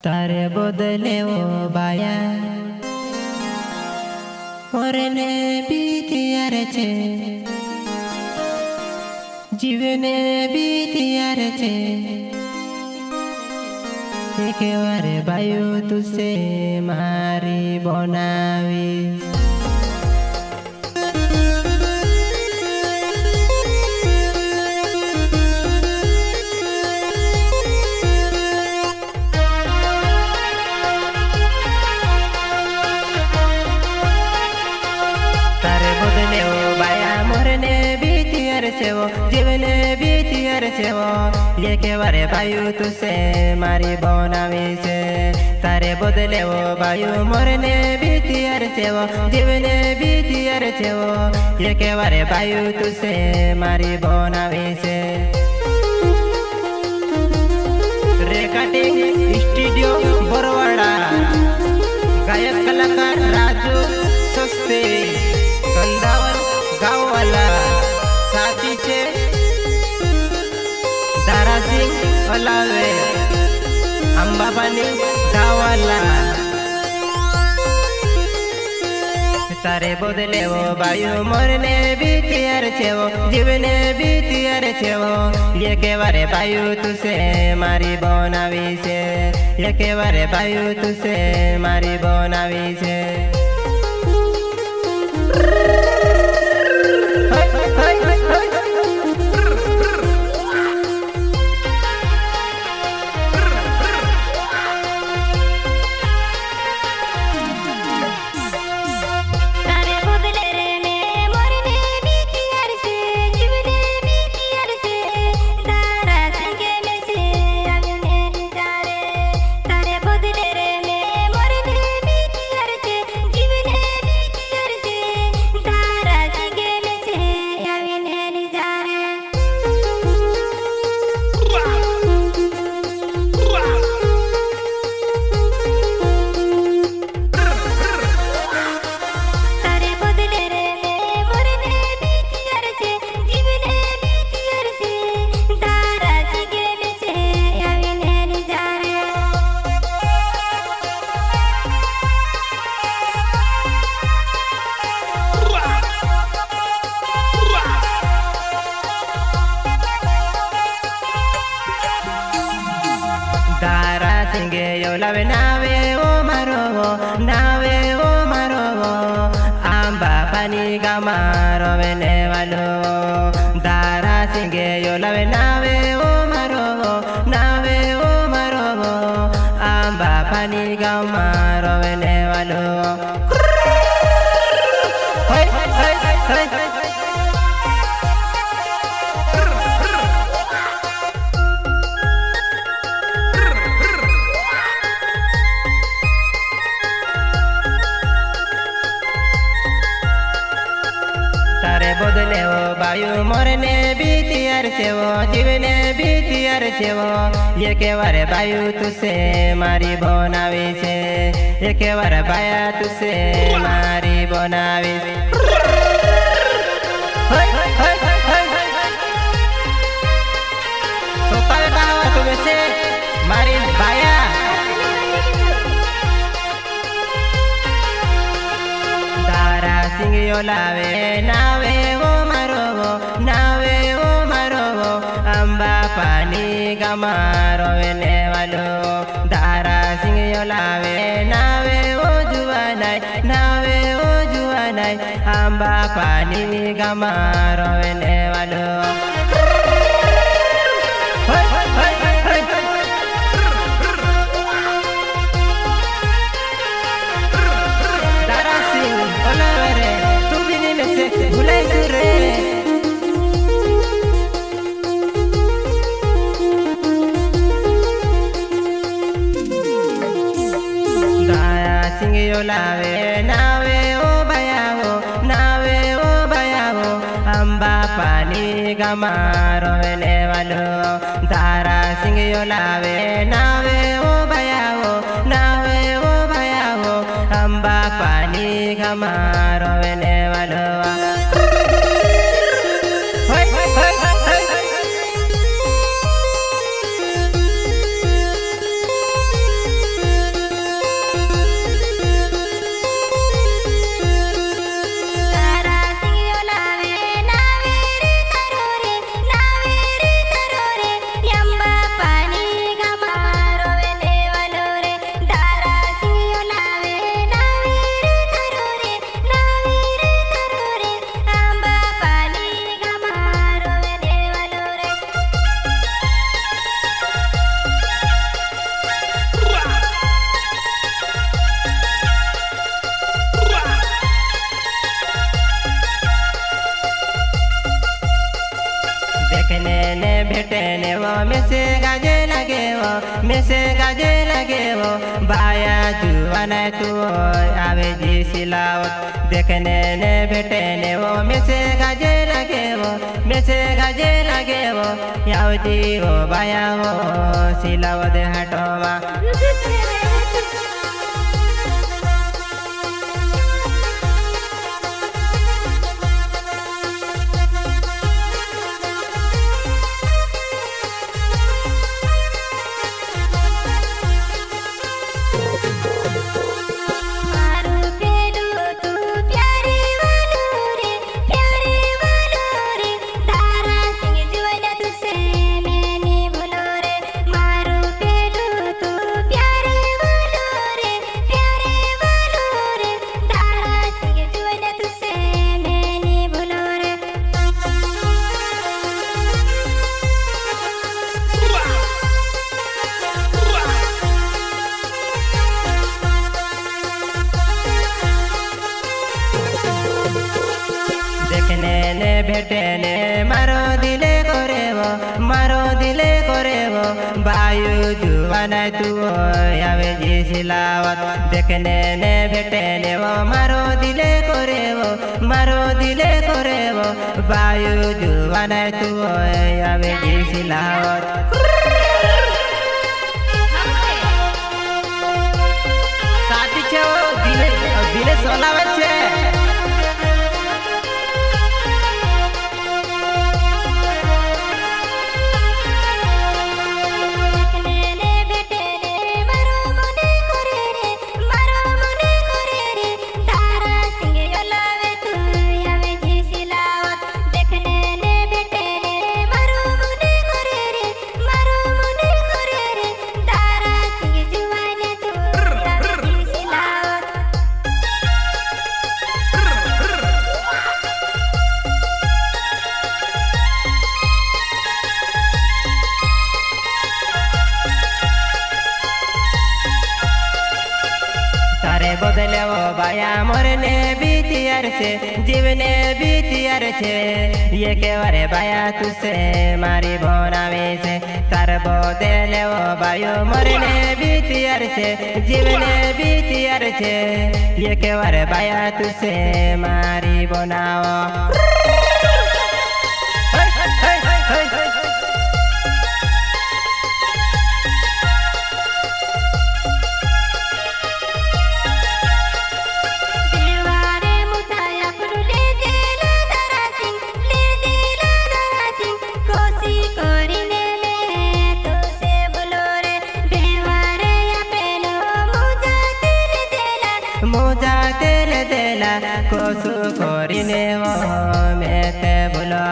तारे बदले वो बाया मोरने बीतियार छे जीवने बीतियार छे एक बार बायु तुसे मारी बनावी जीवने बीतियर छे वो ये के बारे बायु तुसे मारी बनावी छे तारे बदले वो बायु मोरने बीतियर छे वो जीवने बीतियर छे वो ये के बारे बायु तुसे मारी बनावी छे। रेकॉर्डिंग स्टूडियो बरवाड़ा गायक कलाकार राजू सस्ते कंदावर गाववाला साथी छे दारासिंग ओलावे अंबाबानी गावाला तारे बदले वो बायु मोरने बीतियर छे वो जीवने बीतियर छे वो ये के बारे बायु तुसे मारी बनावी छे ये के बारे बायु तुसे मारी बनावी छे। लावे नावे ओ मारो आंबा पानी गामारो वेने वालो दारा सिंगे यो लावे नावे ओ मारो आंबा पानी गामारो वेने वालो बदले वो बायु मोरने बीतियर छे वो जीवने बीतियर छे वो ये के बारे बायु तुसे मारी बनावी छे ये के बारे बाया तुसे मारी बनावी सोपावे गावा तुमे छे मारी बाया दारा सिंह यो लावे नावे अंबा पानी गमारो वेने वालो दारा सिंह यो लावे नावे ओ जुआनाय अंबा पानी गमारो वेने वालो दारा सिंह ओलावे रे तू भी नहीं में से भुलाई रे लावे नावे ओ बयाओ अंबा पानी गमारो वेने वालो दारा सिंह यो लावे नावे ओ बयाओ अंबा पानी गमारो वेने वालो मेसे गाजे लगे वो बाया जुआना तू आवे जी सिलावत देखने ने बेटे ने वो मेसे गाजे लगे वो मेसे गाजे लगे वो याव जी वो बाया वो सिलावत हटोवा ने बेटे ने मारो दिले करे वो बायु जुआना तू आवे जी सिलावत देखने ने बेटे ने वो मारो दिले करे वो बायु जुआना तू आवे जी सिलावत साथी छो दिले सोलावत छे बदले वो बाया मरने भी तैयार से जीवने भी तैयार से ये के वरे बाया तुझसे मारी बनावे से तार बदले वो बायो मरने भी तैयार से जीवने भी तैयार से ये के वरे बाया तुझसे मारी बनाओ मोजा तेल देला कोसु कोरिने वो मेते बुला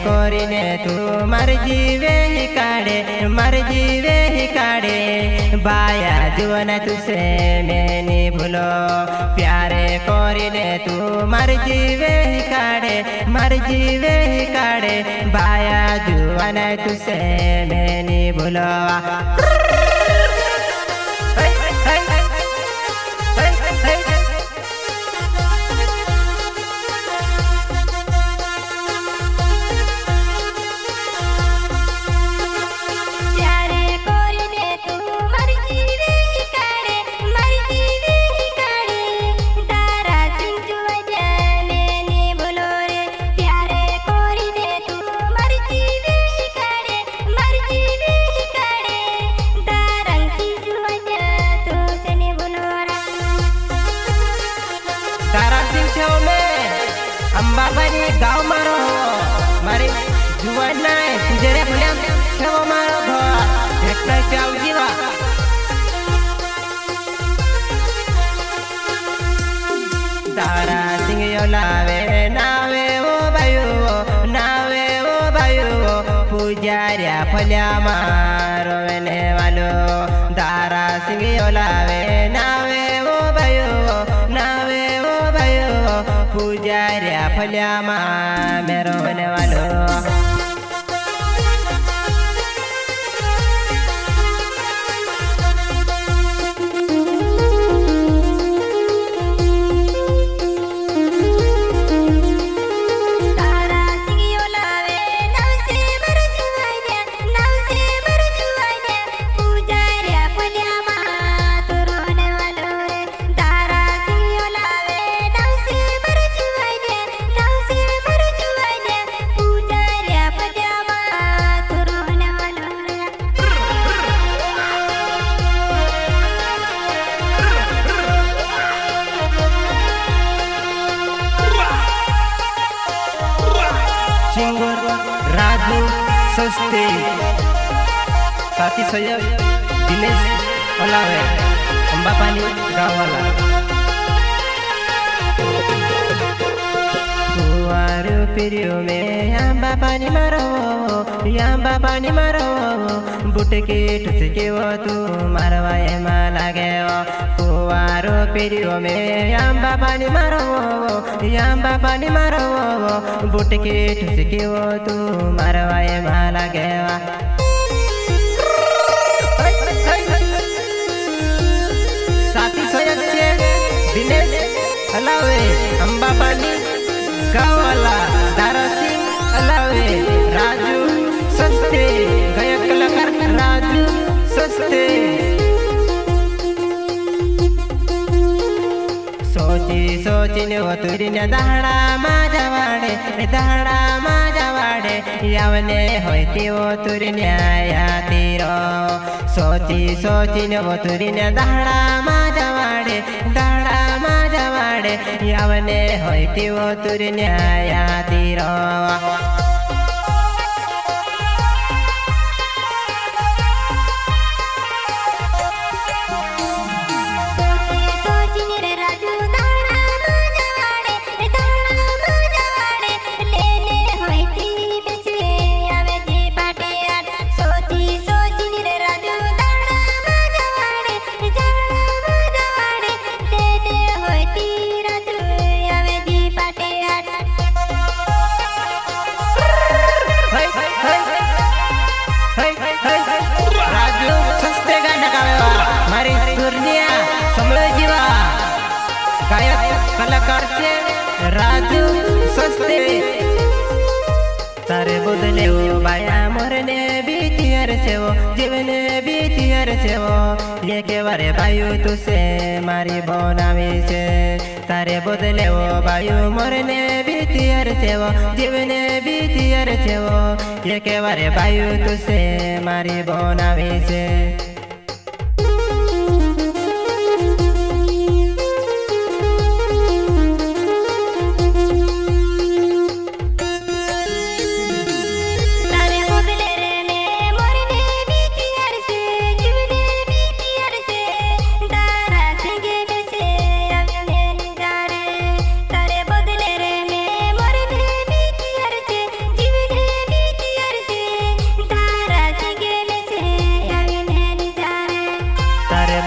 कोरिने तू मर जीवे ही काढ़े बाया जुवन तुसे मैंने भूलो प्यारे कोरिने तू मर जीवे ही काढ़े बाया जुवन तुसे मैंने भूलो અંબાબાની ગાવ મારો મારી જુવાન નાય તુજરે ફુલ્યા સેવો મારો ઘર એકતા ચાવ જીવા તારા સિંગયો લાવે નાવે ઓ ભાઈઓ પૂજાર્યા ફલ્યા મારો વેને વાલો તારા સિંગયો લાવે નાવે ઓ ભાઈઓ પૂજાર્યા ફલ્યા માં મેરો વેને વાલો राजू सस्ते साथी सैयद दिनेश ओलावे अंबापानी गावाला कुवारू पिरियो में अंबापानी मारो बुटके ठुसके वो तू मारवाए माला गए कुवारू पिरियो में अंबापानी मारो बुटके ठुसके वो तू मारवाए माला गए साथी सैयद दिनेश अलावे अंबापानी गावाला दारा सिंह अलावे राजू सस्ते गायक कलाकार राजू सस्ते सोची वो तुरीने दहाड़ा माझा वाडे यावने होती वो तुरीने आया तीरो सोची वो तुरीने दहाड़ा माझा वाडे यावने होती वो तुरीने आया तीरो कलाकार से राजू सस्ते तारे बदले वो बाया मरने बीतियर से वो जीवने बीतियर से वो ये के बारे बायु तुसे मारी बनावी से तारे बदले वो बायु मरने बीतियर से वो जीवने बीतियर से वो ये के बारे बायु तुसे मारी बनावी से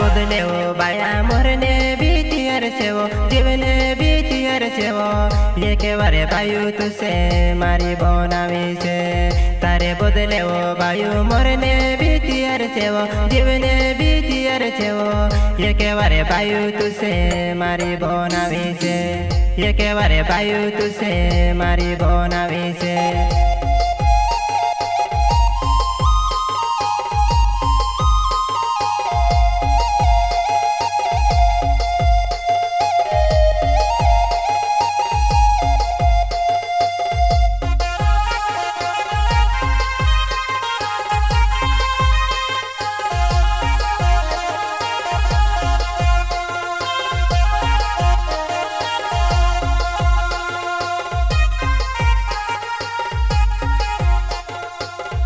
बदले वो बाया मरने बीतियर से वो जीवने बीतियर से वो ये के बारे बायु तुसे मारी बनावी से तारे बदले वो बायु मरने बीतियर से वो जीवने बीतियर से वो ये के बारे बायु तुसे मारी बनावी से ये के बारे बायु तुसे मारी बनावी से